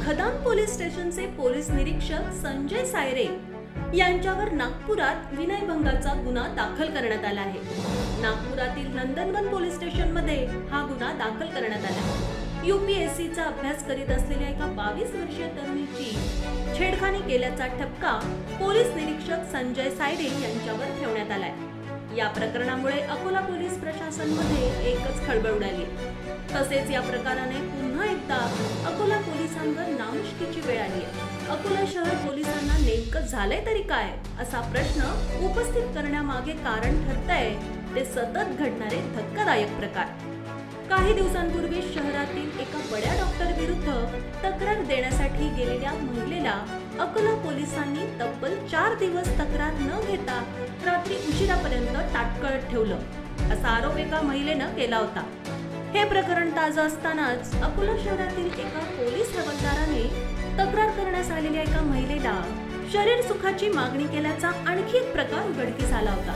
खदान पोलीस स्टेशनचे पोलीस निरीक्षक संजय सायरे यांच्यावर नागपुरात विनयभंगाचा गुन्हा दाखल करण्यात आला आहे। नागपुरातील नंदनवन पोलीस स्टेशनमध्ये हा गुन्हा दाखल करण्यात आला आहे। यूपीएससीचा अभ्यास करीत असलेल्या एका 22 वर्षीय तरुणीची छेडखानी केल्याचा ठपका पोलीस निरीक्षक संजय सायरे यांच्यावर ठेवण्यात आलाय। या प्रकरणामुळे अकोला पोलीस प्रशासनामध्ये एकच खळबळ उडाली। तसेच या प्रकाराने पुन्हा एकदा अकोला पोलिसांवर नामुष्कीची वेळ आली आहे। अकोला शहर पोलिसांना नेमकं झालंय तरी काय असा प्रश्न उपस्थित करण्यामागे कारण ठरतंय ते सतत घडणारे धक्कादायक प्रकार। काही दिवसांपूर्वी शहरातील एका बड्या डॉक्टर विरुद्ध तक्रार देण्यासाठी गेलेल्या महिलेला अकोला पोलिसांनी तब्बल 4 दिवस तक्रार न घेता रात्री उशिरापर्यंत ताटकळत ठेवलं असा आरोप एका महिलेनं केला होता। हे प्रकरण ताजं असतानाच अकोला शहरातील एका पोलीस हवालदाराने तक्रार करण्यास आलेल्या एका महिलेला शरीर सुखाची मागणी केल्याचा आणखी एक प्रकार उघडकीस आला होता।